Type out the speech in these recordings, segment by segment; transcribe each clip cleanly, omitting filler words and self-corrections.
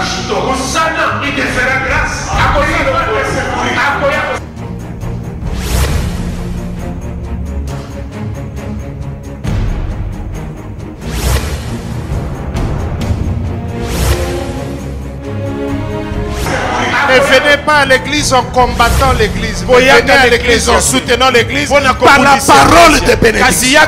Il te fera grâce. Ne venez pas à l'église en combattant l'église. Venez à l'église en soutenant l'église par la parole de bénédiction.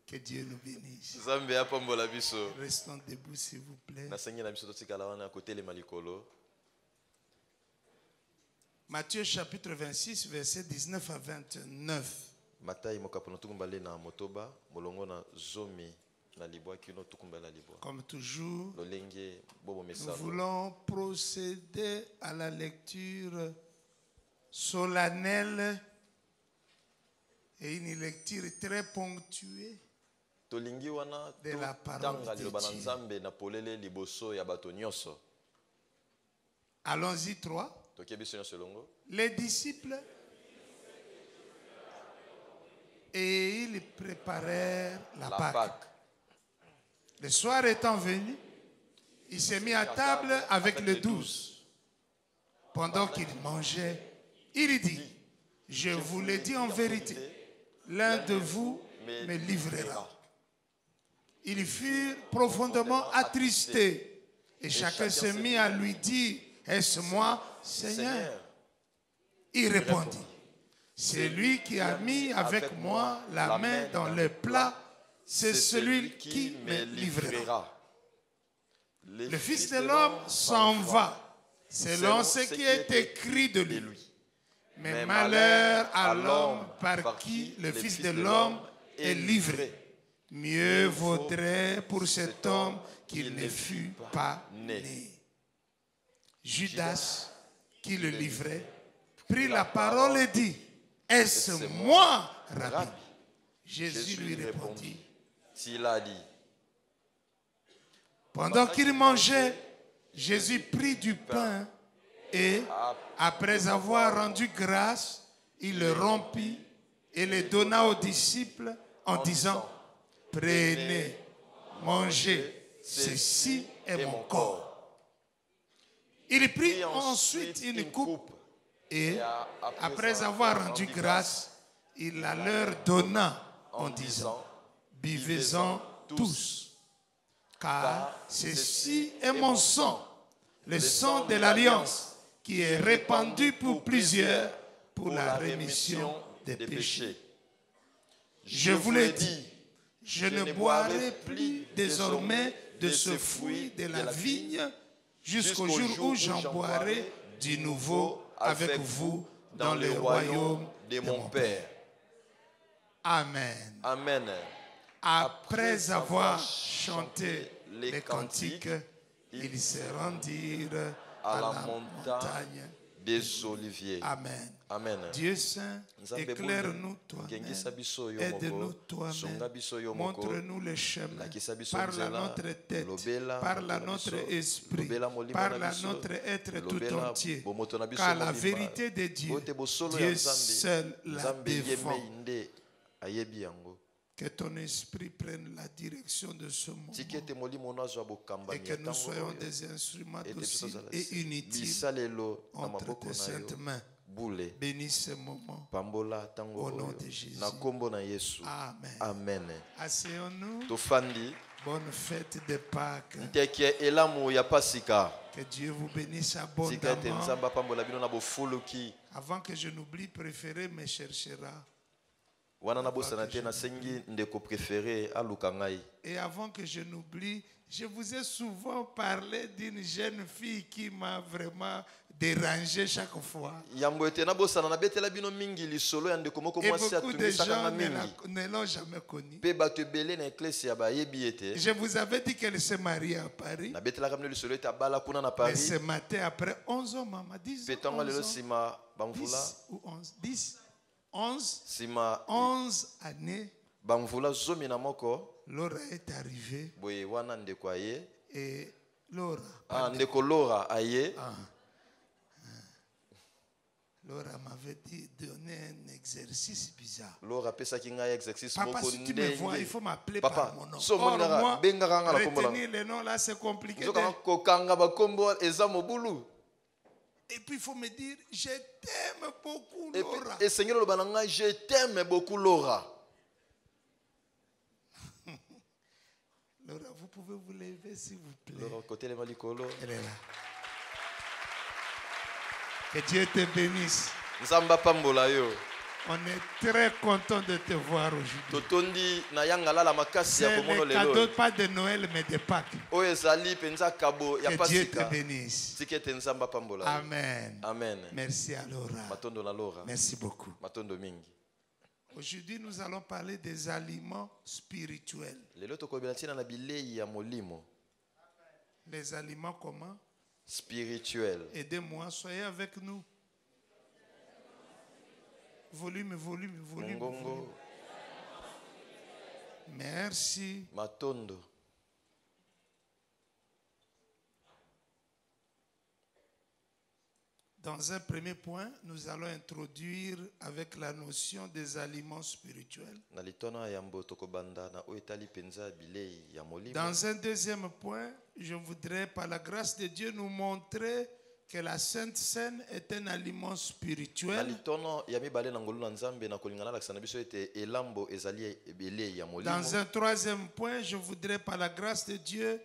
Que Dieu nous bénisse. Restons debout s'il vous plaît. Matthieu chapitre 26, verset 19 à 29. Comme toujours, nous voulons procéder à la lecture solennelle et une lecture très ponctuée de la parole de Dieu. Allons-y, 3. Les disciples, et ils préparèrent la Pâque. Le soir étant venu, il s'est mis à table avec les 12. Pendant qu'il mangeait, il dit: je vous le dis en vérité, l'un de vous me livrera. Ils furent profondément attristés et chacun se mit à lui dire: est-ce moi, Seigneur? Il répondit: c'est lui qui a mis avec moi la main dans le plat, c'est celui qui me livrera. Le Fils de l'homme s'en va selon ce qui est écrit de lui. Mais malheur à l'homme par qui le Fils de l'homme est livré. Mieux vaudrait pour cet homme qu'il ne fût pas né. Judas, qui le livrait, prit la parole et dit: est-ce moi, Rabbi? Jésus lui répondit: pendant qu'il mangeait, Jésus prit du pain et, après avoir rendu grâce, il le rompit et le donna aux disciples en disant: prenez, mangez, ceci est mon corps. Il prit ensuite une coupe et, après avoir rendu grâce, il la leur donna en disant: buvez-en tous, car ceci est mon sang, le sang de l'alliance, qui est répandu pour plusieurs pour la rémission des péchés. Je vous l'ai dit, je ne boirai plus désormais de ce fruit de la vigne jusqu'au jour où j'en boirai du nouveau avec vous dans le royaume de mon Père. Amen. Amen. Après avoir chanté les cantiques, ils se rendirent à la montagne des Oliviers. Amen. Amen. Dieu Saint, éclaire-nous toi-même, aide-nous toi-même, montre-nous le chemin, parle à notre tête, parle à notre esprit, parle à notre être tout entier, car la vérité de Dieu, Dieu seul la défend. Que ton esprit prenne la direction de ce monde et que nous soyons des instruments dociles et inutiles entre tes saintes mains. Bénis ce moment au nom de Jésus. Amen. Amen. Asseyons-nous. Bonne fête de Pâques. Que Dieu vous bénisse abondamment. Avant que je n'oublie, préféré me cherchera. Et avant que je n'oublie, Je vous ai souvent parlé d'une jeune fille qui m'a vraiment dérangé chaque fois. Et beaucoup de gens ne l'ont jamais connue. Je vous avais dit qu'elle s'est mariée à Paris. Mais ce matin, après 11 ans, maman, 10 ou 11, 10, 11 années, Laura est arrivée. Et Laura. Laura m'avait dit donner un exercice bizarre. Papa, si tu me vois, il faut m'appeler par mon nom. Or, moi, retenir les noms là, c'est compliqué. Et puis il faut me dire, je t'aime beaucoup, Laura. Et Seigneur, je t'aime beaucoup, Laura. Laura, vous pouvez vous lever s'il vous plaît. Laura, côté les malicolo. Elle est là. Que Dieu te bénisse. On est très content de te voir aujourd'hui. C'est le cadeau pas de Noël mais de Pâques. Que Dieu te bénisse. Amen. Amen. Merci à Laura. Merci beaucoup. Aujourd'hui, nous allons parler des aliments spirituels. Les aliments comment? Spirituels. Aidez-moi, soyez avec nous. Volume. Merci. Matondo. Dans un premier point, nous allons introduire avec la notion des aliments spirituels. Dans un deuxième point, je voudrais, par la grâce de Dieu, nous montrer que la Sainte Seine est un aliment spirituel. Dans un troisième point, je voudrais, par la grâce de Dieu,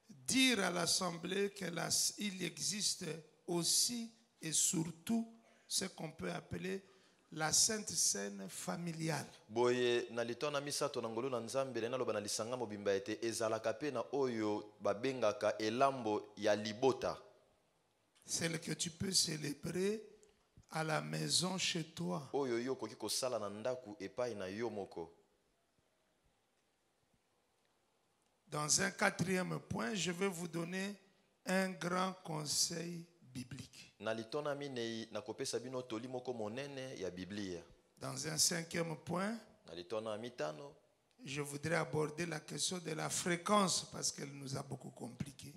dire à l'Assemblée qu'il existe aussi et surtout ce qu'on peut appeler la Sainte Seine familiale. Celle que tu peux célébrer à la maison chez toi. Dans un quatrième point, je vais vous donner un grand conseil biblique. Dans un cinquième point, je voudrais aborder la question de la fréquence parce qu'elle nous a beaucoup compliqué. Et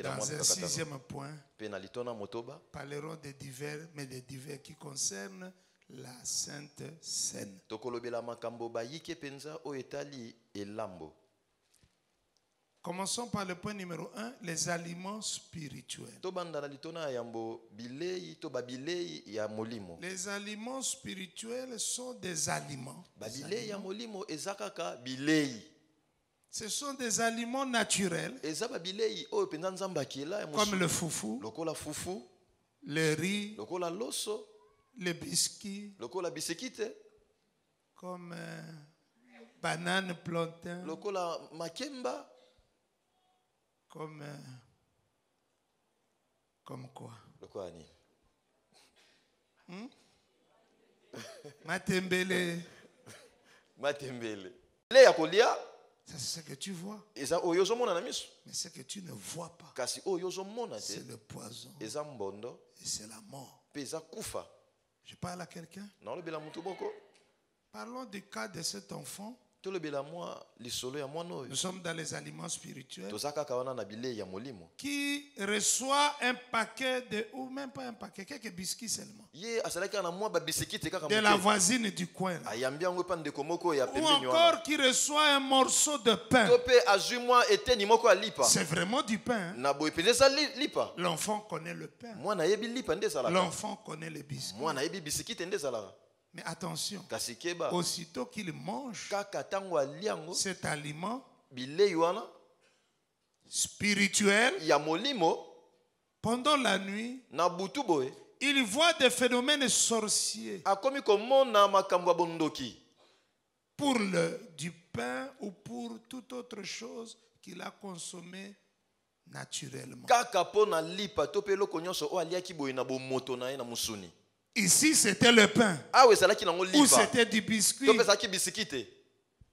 dans un sixième point, parlerons des divers, mais des divers qui concernent la Sainte Seine. Commençons par le point numéro 1, les aliments spirituels. Les aliments spirituels sont des aliments. Ce sont des aliments naturels, comme le foufou, le riz, le biscuit, comme banane, plantain, comme quoi? Matembele. Ça, c'est ce que tu vois. Mais ce que tu ne vois pas, c'est le poison et c'est la mort. Je parle à quelqu'un. Parlons du cas de cet enfant. Nous sommes dans les aliments spirituels qui reçoit un paquet ou même pas un paquet, quelques biscuits seulement de la voisine du coin ou encore qui reçoit un morceau de pain. C'est vraiment du pain, hein? L'enfant connaît le pain, l'enfant connaît les biscuits. Mais attention, aussitôt qu'il mange cet aliment spirituel, pendant la nuit, il voit des phénomènes sorciers. pour du pain ou pour toute autre chose qu'il a consommé naturellement. Ici, c'était le pain. Ou c'était du biscuit.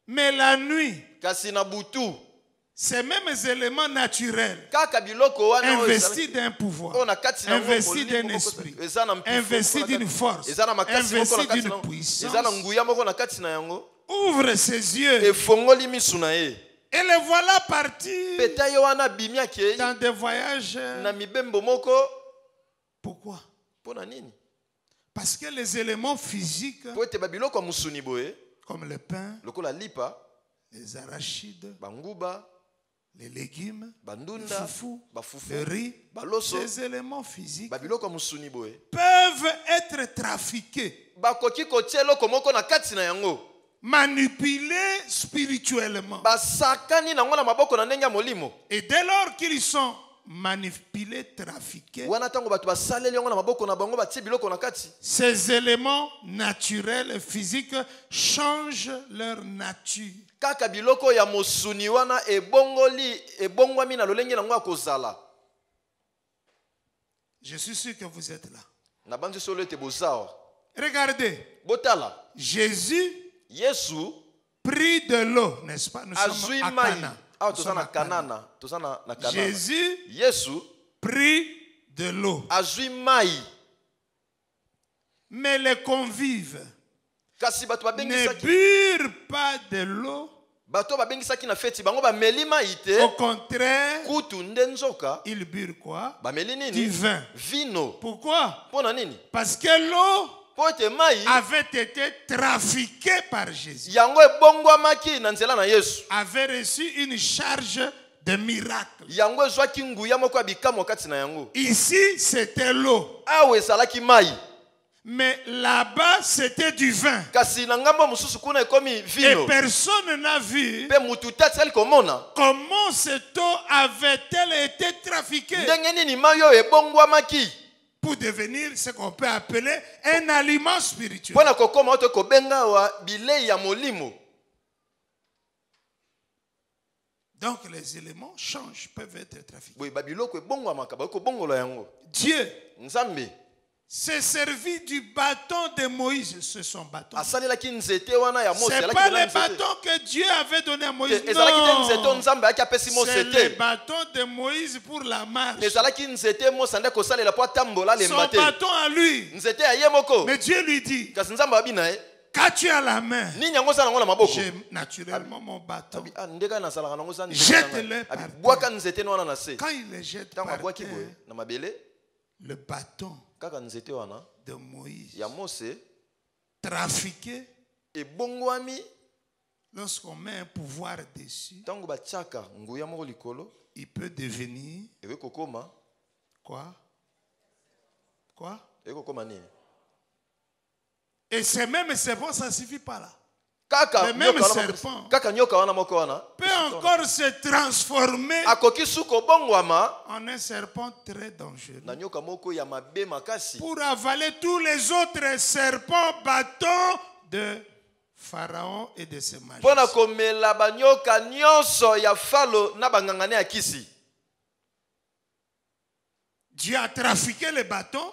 Mais la nuit, ces mêmes éléments naturels, investis d'un pouvoir, investis d'un esprit, investis d'une force, investis d'une puissance, ouvre ses yeux et le voilà partir dans des voyages. Pourquoi? Parce que les éléments physiques, comme le pain, les arachides, les légumes, le foufou, le riz, ces éléments physiques peuvent être trafiqués, manipulés spirituellement. Et dès lors qu'ils sont manipulés, trafiqués, ces éléments naturels et physiques changent leur nature. Je suis sûr que vous êtes là. Regardez, Jésus prit de l'eau, n'est-ce pas? Nous sommes à Cana. Jésus prit de l'eau. Mais les convives ne burent pas de l'eau. Au contraire, ils burent quoi? Du vin. Pourquoi? Parce que l'eau avait été trafiquée par Jésus. Avait reçu une charge de miracle. Ici, c'était l'eau. Mais là-bas, c'était du vin. Et personne n'a vu comment cette eau avait-elle été trafiquée pour devenir ce qu'on peut appeler un aliment spirituel. Donc les éléments changent, peuvent être trafiqués. Dieu s'est servi du bâton de Moïse, c'est son bâton. Ce n'est pas le bâton que Dieu avait donné à Moïse. Non. C'est le bâton de Moïse pour la marche. Son bâton à lui. Mais Dieu lui dit, qu'as-tu à la main? J'ai naturellement mon bâton. Jette-le par terre. Quand il le jette par terre, le bâton de Moïse trafiqué, lorsqu'on met un pouvoir dessus, il peut devenir quoi? Et ces mêmes serpents, ça ne suffit pas là. Le même serpent peut encore se transformer en un serpent très dangereux pour avaler tous les autres serpents bâtons de Pharaon et de ses magiciens. Dieu a trafiqué les bâtons.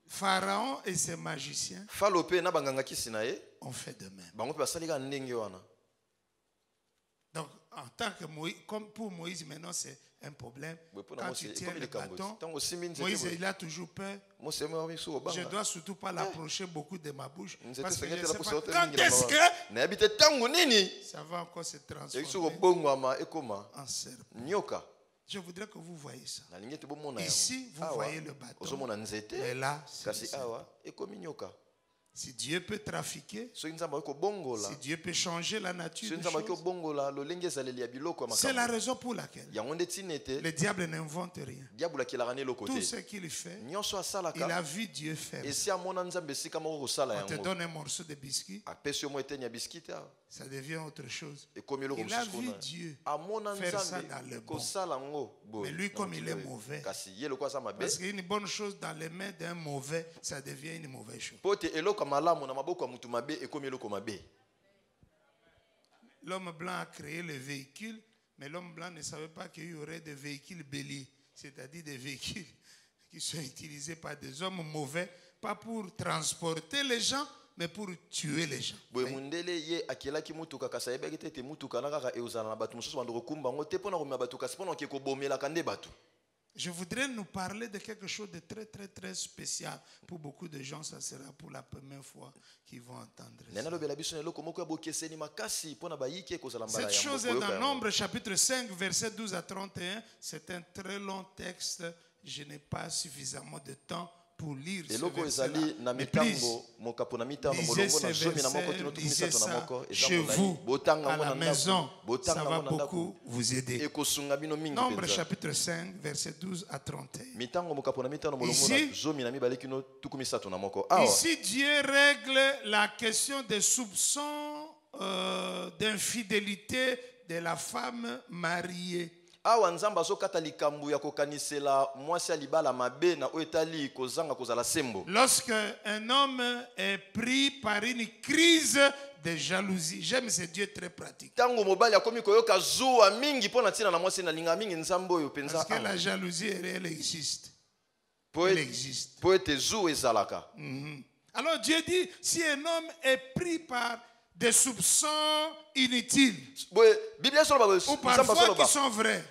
Pharaon et ses magiciens ont fait de même. Donc, en tant que Moïse, comme pour Moïse, maintenant c'est un problème. Quand tu tiens le bâton, Moïse il a toujours peur. Je ne dois surtout pas l'approcher beaucoup de ma bouche. Parce que je ne sais pas quand est-ce que ça va encore se transformer en serpent. Je voudrais que vous voyez ça. Ici, vous voyez le bâton. Mais là, si Dieu peut trafiquer, si Dieu peut changer la nature des choses, c'est la raison pour laquelle le diable n'invente rien. Tout ce qu'il fait, il a vu Dieu faire. On te donne un morceau de biscuit. ça devient autre chose. Il Il a vu Dieu faire ça dans le bon. Mais lui, comme il est mauvais, parce qu'une bonne chose dans les mains d'un mauvais, ça devient une mauvaise chose. L'homme blanc a créé le véhicule, mais l'homme blanc ne savait pas qu'il y aurait des véhicules béliers, c'est-à-dire des véhicules qui sont utilisés par des hommes mauvais, pas pour transporter les gens, mais pour tuer les gens. Je voudrais nous parler de quelque chose de très très très spécial. Pour beaucoup de gens, ça sera pour la première fois qu'ils vont entendre ça. Cette chose est dans Nombre chapitre 5, verset 12 à 31. C'est un très long texte. Je n'ai pas suffisamment de temps pour lire ce verset-là. Mais please, lisez ce verset, lisez ça chez vous, à la maison. Ça va beaucoup vous aider. Nombre chapitre 5, verset 12 à 31. Ici, Dieu règle la question des soupçons d'infidélité de la femme mariée. Lorsque un homme est pris par une crise de jalousie, j'aime ce Dieu très pratique. Parce que la jalousie, elle existe. Elle existe. Alors Dieu dit, si un homme est pris par des soupçons inutiles, ou parfois qui sont vrais,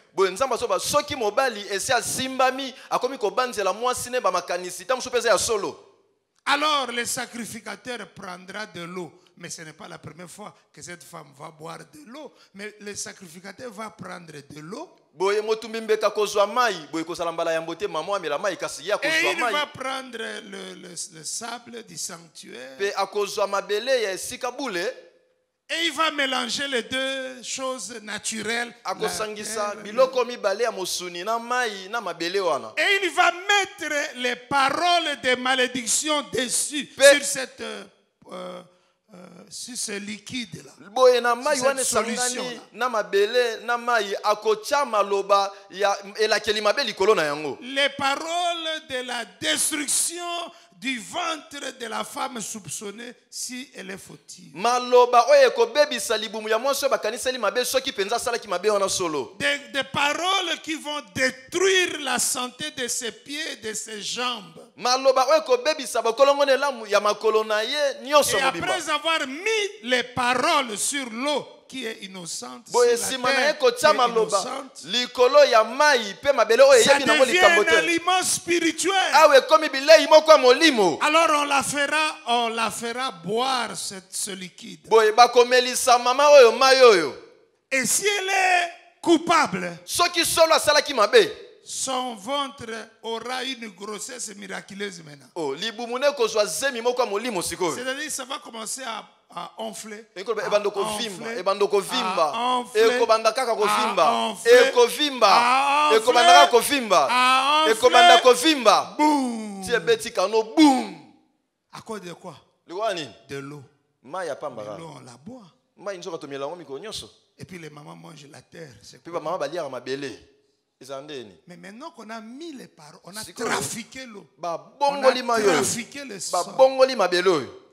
alors le sacrificateur prendra de l'eau. Mais ce n'est pas la première fois que cette femme va boire de l'eau. Mais le sacrificateur va prendre de l'eau. Et il va prendre le sable du sanctuaire. Et il va mélanger les deux choses naturelles. Et il va mettre les paroles de malédiction dessus, sur ce liquide-là. Cette solution-là. Les paroles de la destruction du ventre de la femme soupçonnée si elle est fautive. Des paroles qui vont détruire la santé de ses pieds et de ses jambes. Et après avoir mis les paroles sur l'eau qui est innocente, ça devient un aliment spirituel. Alors on la fera boire ce liquide. Et si elle est coupable, son ventre aura une grossesse miraculeuse maintenant. C'est-à-dire ça va commencer à enfler. Et à cause de quoi? De l'eau. L'eau, on la boit. Et puis les mamans mangent la terre. Mais maintenant qu'on a mis les paroles, on a trafiqué l'eau, on a trafiqué le sang,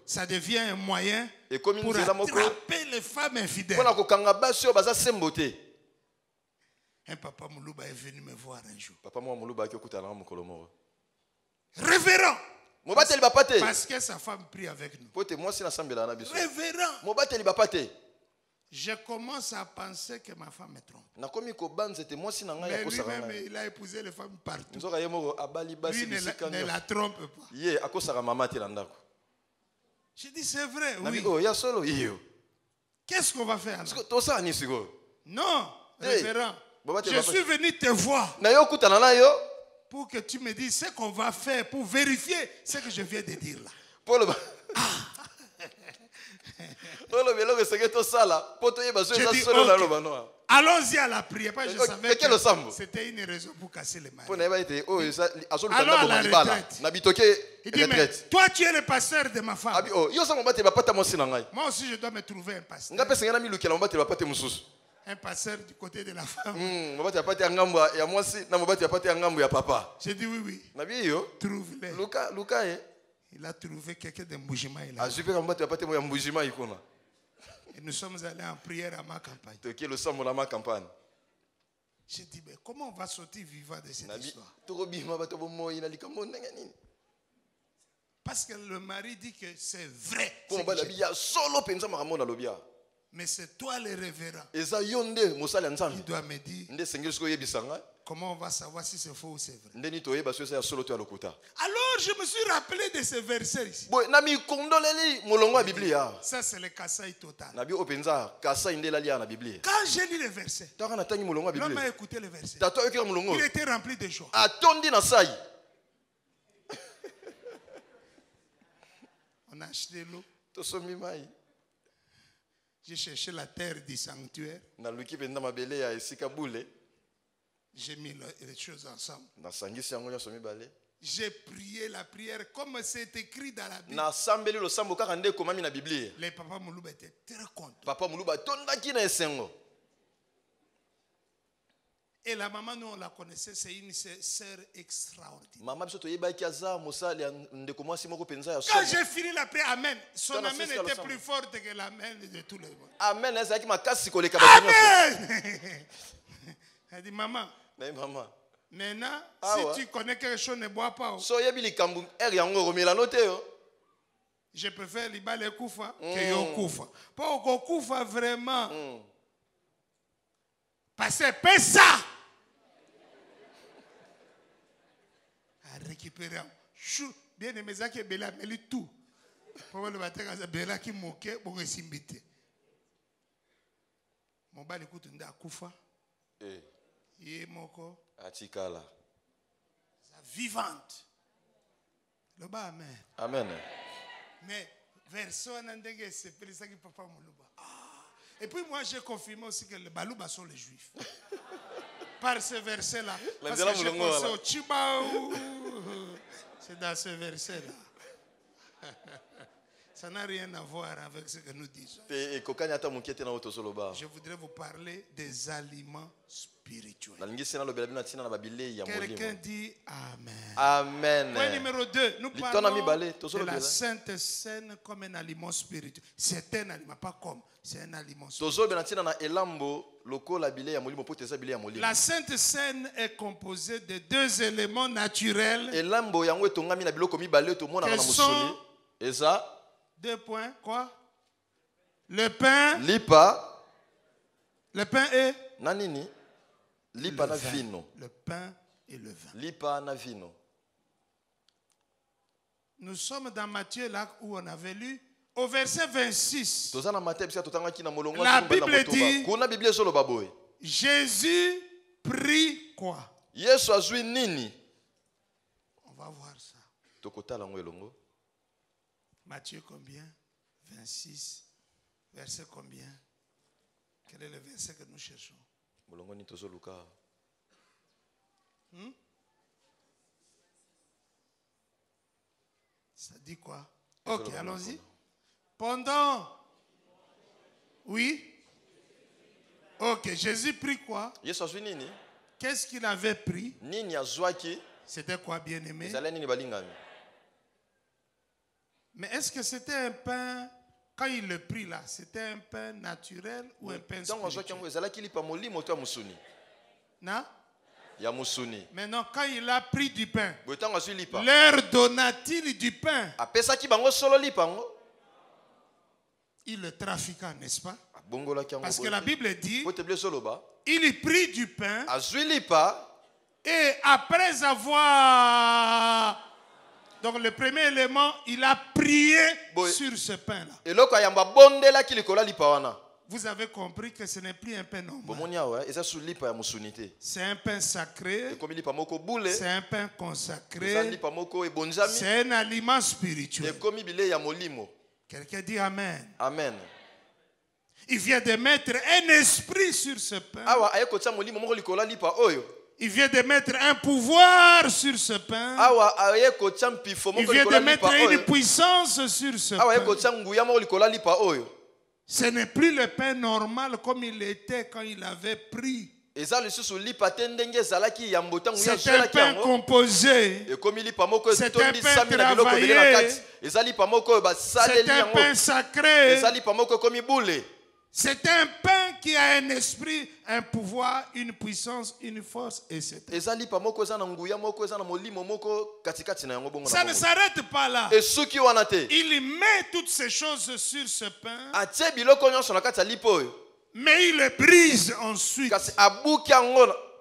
ça devient un moyen pour attraper les femmes infidèles. Un papa Moulouba est venu me voir un jour. Révérend. Parce que sa femme prie avec nous. Révérend. Je commence à penser que ma femme me trompe. Mais lui-même, il a épousé les femmes partout. Lui ne la trompe pas. Je dis, c'est vrai, oui. Qu'est-ce qu'on va faire là? Non, révérend. Je suis venu te voir pour que tu me dises ce qu'on va faire pour vérifier ce que je viens de dire là. Allons-y à la prière. Parce que je savais que c'était une raison pour casser les mains. Allons à la retraite. Il dit, mais toi tu es le pasteur de ma femme. Moi aussi je dois me trouver un pasteur. Un pasteur du côté de la femme. J'ai dit oui. Trouve-les. Il a trouvé quelqu'un de Mboujima. Et nous sommes allés en prière à ma campagne. J'ai dit, mais comment on va sortir vivant de cette histoire? Parce que le mari dit que c'est vrai. Mais c'est toi le révérend. Il doit me dire comment on va savoir si c'est faux ou c'est vrai. Alors je me suis rappelé de ce verset ici. Ça c'est le Kassai total. Quand j'ai lu le verset, l'homme a écouté le verset. Il était rempli de joie. On a acheté l'eau. J'ai cherché la terre du sanctuaire. J'ai mis les choses ensemble. J'ai prié la prière comme c'est écrit dans la Bible. Les papas Moulouba étaient très contents. Et la maman, nous on la connaissait, c'est une sœur extraordinaire. Quand j'ai fini la prière, amen. Son amen était plus forte que l'amen de tous les monde. Amen. Elle dit, maman. Maintenant, si tu connais quelque chose, ne bois pas. Je préfère les koufa que yo koufa. Pour qu'on koufa vraiment. Parce que ça. À récupérer. Bien aimé, ça qui est bella, mais tout. Pour le matin, quand bella qui moquait, pour que s'imbiter. Mon bal écoute, on a koufa. Et mon corps. Atikala. Vivante. Le bas, amen. Amen. Mais personne n'a dit que c'est pour ça que papa Moulouba. Et puis moi j'ai confirmé aussi que les Balouba sont les juifs. Par ce verset-là. Parce que j'ai pensé au Chibaou. C'est dans ce verset-là. Ça n'a rien à voir avec ce que nous disons. Je voudrais vous parler des aliments spirituels. Quelqu'un dit Amen. Amen. Point numéro 2. Nous parlons de la Sainte Seine comme un aliment spirituel. C'est un aliment, pas comme. C'est un aliment spirituel. La Sainte Seine est composée de 2 éléments naturels. Que sont 2 points, quoi? Le pain. Lipa. Le pain et Nanini. Lipa na vino. Le pain et le vin. Lipa na vino. Nous sommes dans Matthieu là où on avait lu au verset 26. La Bible dit Jésus prit quoi? On va voir ça. Matthieu combien? 26. Verset combien? Quel est le verset que nous cherchons? Ça dit quoi? Ok, allons-y. Pendant. Oui. Ok, Jésus prit quoi? Qu'est-ce qu'il avait pris? C'était quoi, bien-aimé? Mais est-ce que c'était un pain, quand il le prit là, c'était un pain naturel ou un pain spirituel? Non? Maintenant, quand il a pris du pain, leur donna-t-il du pain? Il le trafiqua, n'est-ce pas? Parce que la Bible dit, il prit du pain et après avoir... Donc le premier élément, il a prié sur ce pain-là. Vous avez compris que ce n'est plus un pain normal. C'est un pain sacré. C'est un pain consacré. C'est un aliment spirituel. Quelqu'un dit Amen. Amen. Il vient de mettre un esprit sur ce pain. Il vient de mettre un pouvoir sur ce pain. Il vient de mettre une puissance sur ce pain. Ce n'est plus le pain normal comme il était quand il avait pris. C'est un pain composé. C'est un pain travaillé. C'est un pain sacré. C'est un pain qui a un esprit, un pouvoir, une puissance, une force, etc. Ça ne s'arrête pas là. Il met toutes ces choses sur ce pain. Mais il le brise ensuite.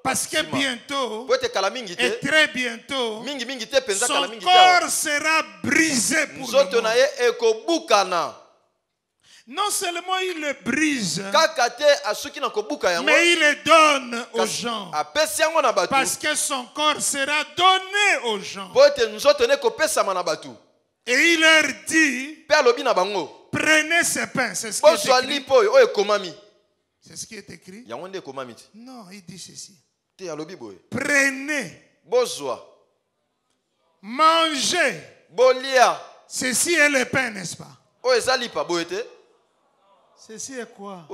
Parce que bientôt, et très bientôt, son corps sera brisé pour le monde. Non seulement il le brise, mais il le donne aux gens. Parce que son corps sera donné aux gens. Et il leur dit, prenez ce pain. C'est ce qui est écrit. C'est ce qui est écrit. Non, il dit ceci. Prenez. Mangez. Ceci est le pain, n'est-ce pas? Ceci est quoi?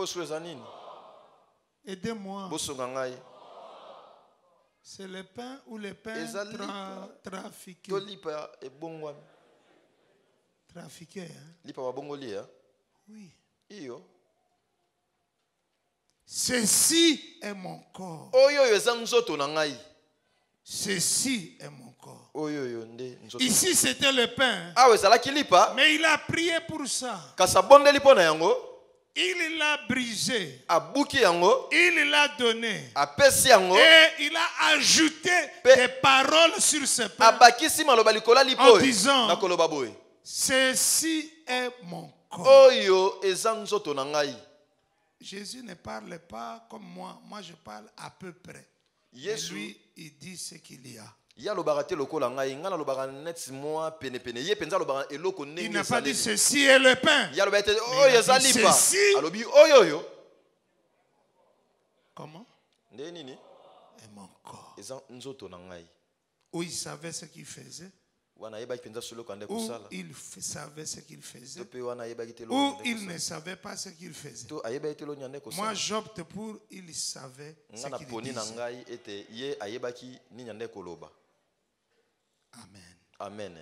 Aidez-moi. C'est le pain ou le pain trafiqué? Trafiqué, hein? Oui. Ceci est mon corps. Ceci est mon corps. Ici c'était le pain. Mais il a prié pour ça. Il l'a brisé. Il l'a donné. Et il a ajouté des paroles sur ce pain en disant, ceci est mon corps. Jésus ne parle pas comme moi. Moi, je parle à peu près. Et lui, il dit ce qu'il y a. Il n'a pas dit ceci est le pain. Il a dit ceci. Comment? Et mon corps. Où il savait ce qu'il faisait. Où il savait ce qu'il faisait. Ou il ne savait pas ce qu'il faisait. Moi j'opte pour il savait ce qu'il disait. Amen. Amen.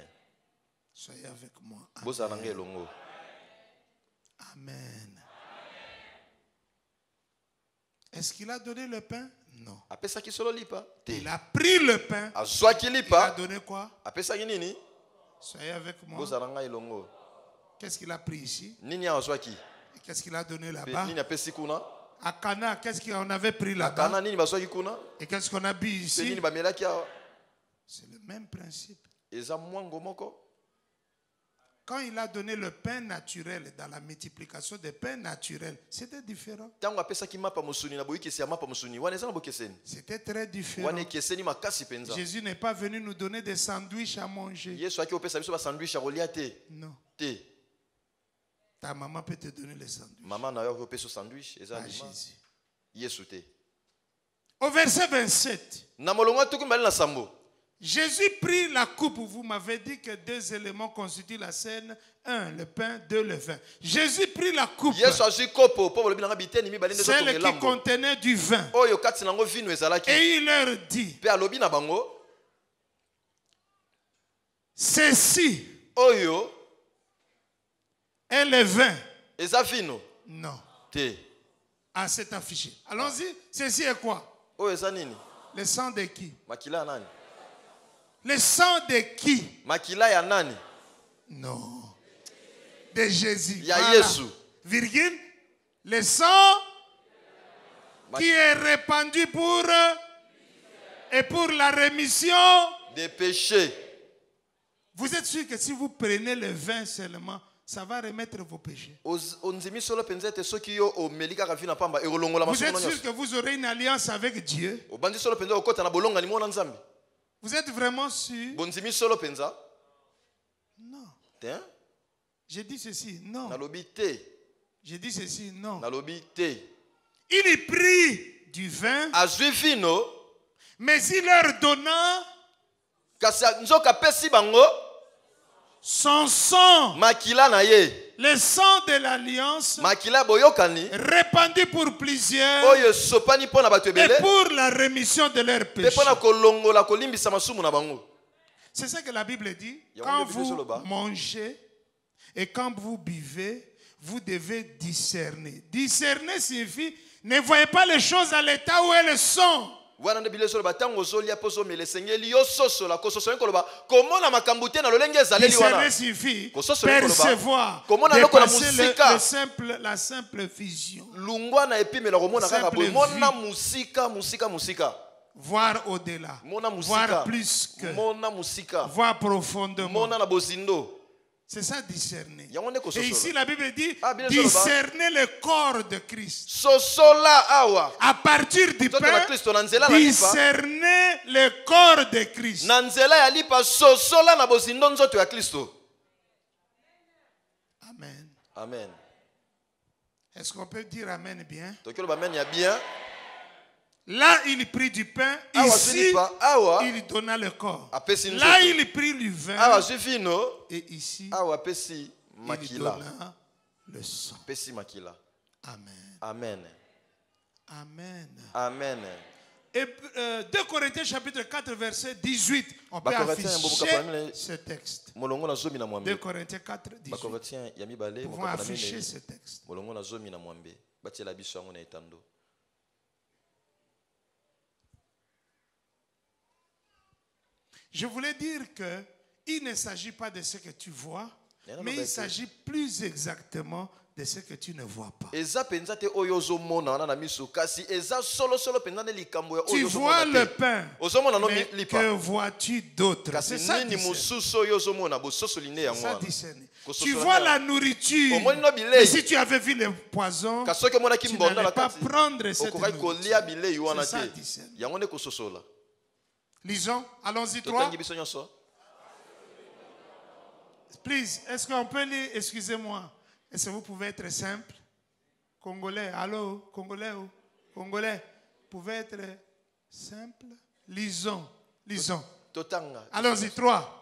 Soyez avec moi. Amen. Amen. Est-ce qu'il a donné le pain? Non. Il a pris le pain. Il a donné quoi? Soyez avec moi. Qu'est-ce qu'il a pris ici? Qu'est-ce qu'il a donné là-bas? À Cana, qu'est-ce qu'on avait pris là-bas? Et qu'est-ce qu'on a bu ici? C'est le même principe. Quand il a donné le pain naturel dans la multiplication des pains naturels, c'était différent. C'était très différent. Jésus n'est pas venu nous donner des sandwichs à manger. Non. Ta maman peut te donner les sandwichs. Pas Jésus. Au verset 27. Jésus prit la coupe. Vous m'avez dit que 2 éléments constituent la scène. 1, le pain, 2, le vin. Jésus prit la coupe. Celle qui contenait du vin. Et il leur dit, ceci est le vin. Non. Ah, c'est affiché. Allons-y. Ceci est quoi? Le sang de qui? Le sang de qui? Non. De Jésus. Voilà. Virgule. Le sang qui est répandu pour la rémission des péchés. Vous êtes sûr que si vous prenez le vin seulement, ça va remettre vos péchés? Vous êtes sûr que vous aurez une alliance avec Dieu? Vous êtes vraiment sûr? Non. J'ai dit ceci. Non. Je dis ceci, non. Nalobi te. Il prit du vin, Azui vino. mais il leur donna Kasi nzoka pesi bango. son sang, Makila na ye. le sang de l'alliance, Makila boyokani. répandu pour plusieurs Oyo sopani pona bato et ebele. pour la rémission de leurs Pe péchés. pona kolongola kolimbisa masumu na bango. C'est ça que la Bible dit. Ya Quand wande Bible sur le vous bas. mangez et quand vous buvez, vous devez discerner. Discerner signifie ne voyez pas les choses à l'état où elles sont. Wana nde bile solo batango zolia pozo mele sengeli yo soso la kososo nkoloba komona makambo te na lolenge ezaleli wana. Discerner signifie Kososo percevoir, komona loko na dépasser musika. la simple vision. Lungwa na epimela komona kaka Simple boy mona vie. musika. Voir au-delà, Mona voir musika. plus que, Mona musika. voir profondément. Mona na bozindo. C'est ça discerner. Yango nde kososo. Et ici la Bible dit Ah, bien sûr, discerner le corps de Christ. Sosola awa. À partir du Toto na pain, Kristo na nzela na lipa. discerner le corps de Christ. Na nzela ya lipa sosola na bozindo nzoto ya Kristo. Amen. Amen. Est-ce qu'on peut dire Amen bien? Tokyo ba men ya bien. Là, il prit du pain. Awa Ici, zilipa awa. il donna le corps. Apesi nzoto. Là, il prit le vin. Awa zifino. Et ici, Awa pesi il makila. donna le sang. Pesi makila. Amen. Amen. Amen. Amen. Et 2 Corinthiens chapitre 4 verset 18. On peut Bakorinthien, afficher ce texte. Molongo na zomi na 2 mwambe. Corinthiens 4, 18. Bakorinthien ya mibale Nous pouvons mokapana afficher mine. ce texte. Molongo na zomi na mwambe. Batiela biso yango na etando. Je voulais dire que il ne s'agit pas de ce que tu vois, mais il s'agit plus exactement de ce que tu ne vois pas. Eza penza te oyo ozomona wana na miso kasi eza solo penza ne likambo ya Tu oyo vois ozomona le te. pain, Ozomona no mais lipa. que vois-tu d'autre? Kasi C'est ça nini discerner. mosusu oyo ozomona bososoli nde yango Ça wana. discerner. Kososo Tu na vois nde la nourriture. Omoni no bilei. Mais si tu avais vu le poison, Kasi soki omonaki tu mbonda n'allais na pas kati. prendre cette Okokai nourriture. kolia bilei wana C'est ça te. discerner. Yango nde kososola. Lisons, allons-y, 3. Totangi biso nyonso. Please, est-ce qu'on peut lire, excusez-moi, est-ce que vous pouvez être simple? Congolais, allô, Congolais, oh, Congolais, pouvez être simple? Lisons, lisons. Totanga. Allons-y, 3.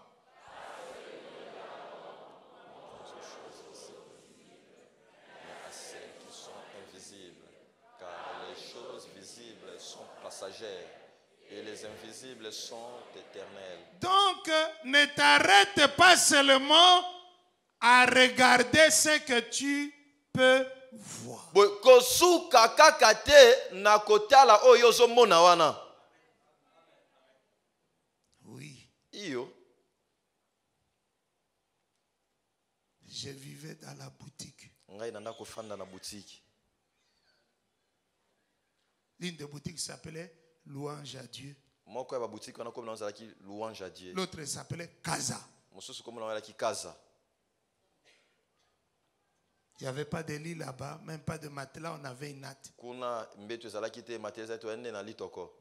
Celles qui sont invisibles, car les choses visibles sont passagères et les invisibles sont éternelles. Donc, ne t'arrête pas seulement à regarder ce que tu peux voir. Kosuka kaka te na kotala oyo ozomona wana. Oui, Iyo. je vivais dans la boutique. Ngai nanda kofanda na boutique. L'une des boutiques s'appelait Louange à Dieu. Moko ya ba boutique wana komona ozalaki louange à Dieu. L'autre s'appelait Casa. Mosusu komona ozalaki kaza. Il n'y avait pas de lit là-bas, même pas de matelas, on avait une natte. Kuna mbeto ezalaki te matériel to ende na litoko.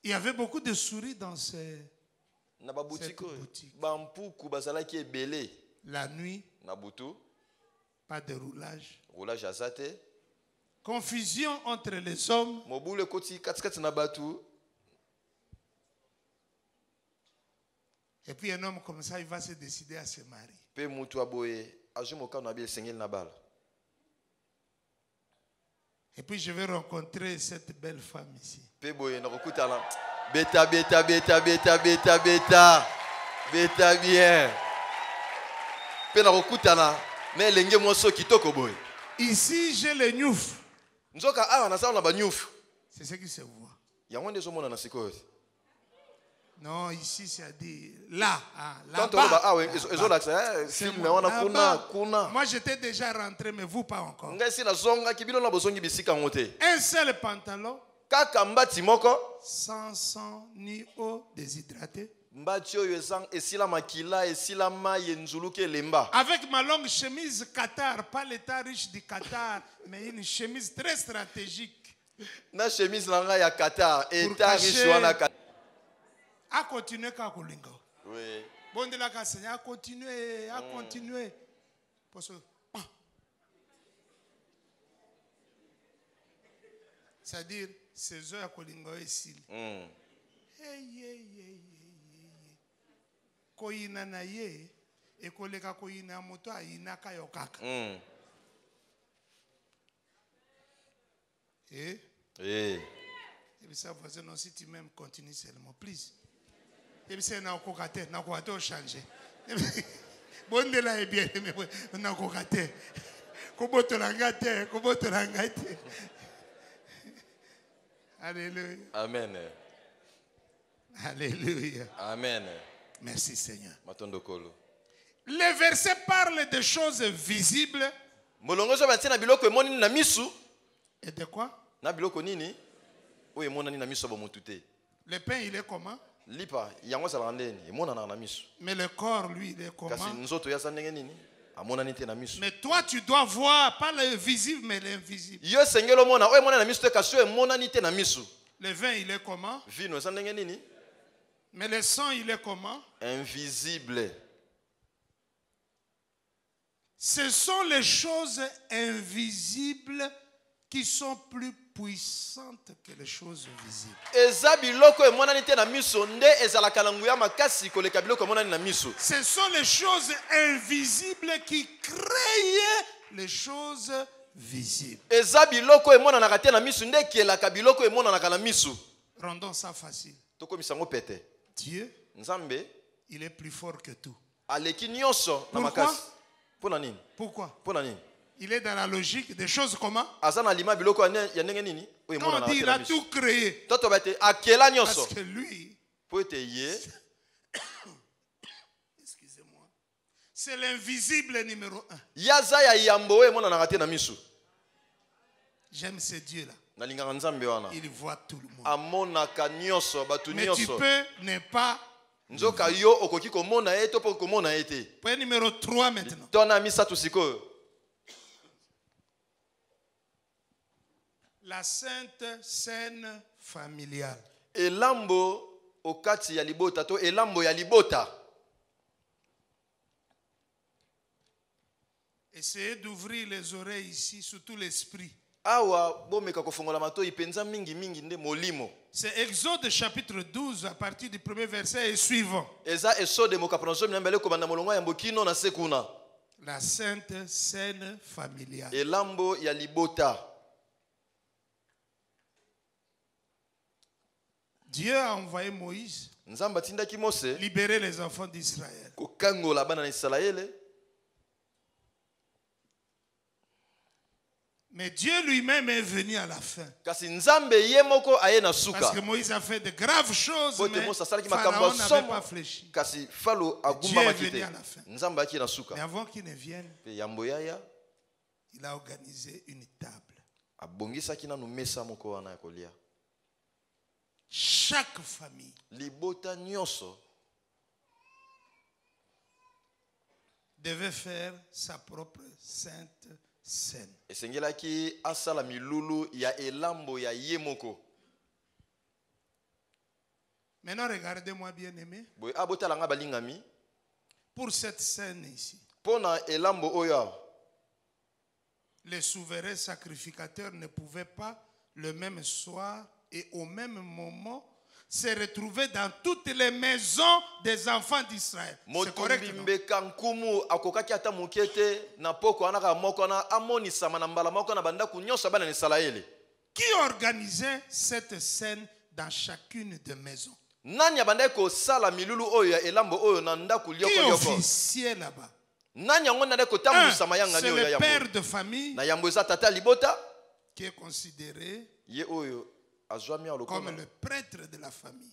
Il y avait beaucoup de souris dans ces... Na ba boutique Cette boutique. ba mpuku bazalaki ebele. La nuit, Na butu, pas de roulage. roulage azate. Confusion entre les hommes. Mobule koti katikati na batu. Et puis un homme comme ça, il va se décider à se marier. Pe mutu aboye ajumoka na biel sengel na bala. Et puis je vais rencontrer cette belle femme ici. Pe boye na kokutana. Beta bien. Pe na kokutana na elenge moso kitoko boye. Ici, j'ai le nyouf. Nzoka awa na sauna ba nyufu. C'est ce qui se voit. Yango nde zomona na sikoyo. Non, ici, c'est dit là. Ah, Quand on va là-bas. ah oui, Là-bas. ezolakisa C'est film moi. wana Là-bas. kuna. Moi, j'étais déjà rentré, mais vous pas encore. Ngai si na zonga kibilo na bosongi bisika ngote. Un seul pantalon, Kaka mbati moko. sans sang ni eau, déshydraté. Mbati oyo esila makila esila mai enzuluke elemba. Avec ma longue chemise Qatar, pas l'état riche du Qatar, mais une chemise très stratégique. Na chemise na ngai ya Qatar eta cacher- riche wana Qatar. A continuer qu'à Kolinga. Oui. Bon de la Seigneur, a continuer, a continuer. Parce que, C'est-à-dire, ces heures à Kolingo et Sil. Koyina na ye, et koleka koyina moto a inaka yokaka. Et ça, voisin, non, si tu m'aimes, continue seulement, please. Et puis c'est na kokate changer. Bon de là est bien, mais na kokate. Koboto langate. Alléluia. Amen. Alléluia. Amen. Merci Seigneur. Matondokolo. Les versets parlent de choses visibles. Molongozo batie na biloko emoni na misu. Et de quoi? Na biloko nini? Oye monani na misu ba mutute. Le pain il est comment? Lipa yango sala ndeni emonana na misu. Mais le corps lui il est comment? Kasi nzoto ya sandenge nini? Amonani te na misu. Mais toi tu dois voir pas le visible mais l'invisible. Yo sengelo mona oye monana na misu te kasi emonani te na misu. Le vin il est comment? Vino sandenge nini? Mais le sang il est comment? Invisible. Ce sont les choses invisibles qui sont plus puissantes que les choses visibles. Ce sont les choses invisibles qui créent les choses visibles. Rendons ça facile. Dieu, il est plus fort que tout. Pourquoi? Il est dans la logique des choses comment? Quand on dit il a tout créé. Parce que lui, excusez-moi, c'est l'invisible numéro 1. J'aime ce Dieu-là. Il voit tout le monde. Mais tu peux ne pas. Point numéro 3 maintenant. La sainte scène familiale. Elambo okati ya libota to elambo ya libota. Essayez d'ouvrir les oreilles ici, surtout l'esprit. Awa bomeka kofongola mato ipenza mingi nde molimo. C'est Exode chapitre 12 à partir du premier verset et suivant. Eza Exode mokapronso minambele ko banda molongo ya mbokino na sekuna. La sainte scène familiale. Elambo ya libota. Dieu a envoyé Moïse libérer les enfants d'Israël. Mais Dieu lui-même est venu à la fin. Parce que Moïse a fait de graves choses, mais Pharaon n'avait pas fléchi. Dieu est venu à la fin. Mais avant qu'il ne vienne, il a organisé une table. Chaque famille devait faire sa propre sainte scène. Maintenant, regardez-moi bien aimé. Pour cette scène ici, les souverains sacrificateurs ne pouvaient pas le même soir et au même moment se retrouver dans toutes les maisons des enfants d'Israël. C'est correct, non? Qui organisait cette scène dans chacune des maisons? Qui officiait là-bas? C'est le père de famille qui est considéré comme le prêtre de la famille.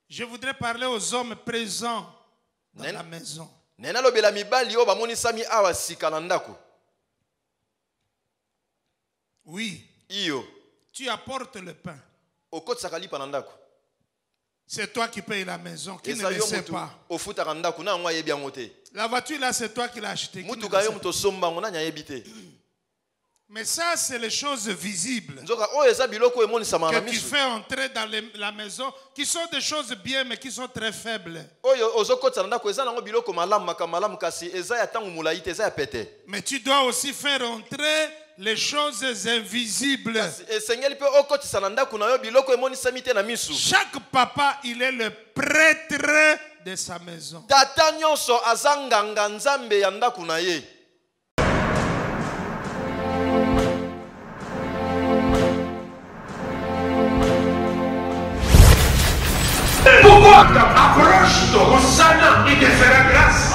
Je voudrais parler aux hommes présents dans la maison. Oui. Tu apportes le pain. C'est toi qui payes la maison, qui ne le sait pas. La voiture là, c'est toi qui l'as achetée. Mais ça, c'est les choses visibles que tu fais entrer dans la maison, qui sont des choses bien, mais qui sont très faibles. Mais tu dois aussi faire entrer les choses invisibles. Chaque papa, il est le prêtre de sa maison. Pourquoi approche-toi, Hosanna, il te fera grâce.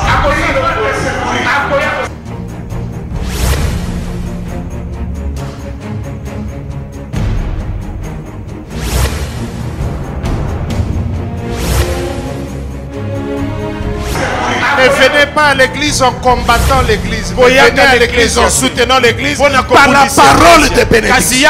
Ne venez pas à l'église en combattant l'église. Venez à l'église en soutenant l'église par la parole de bénédiction.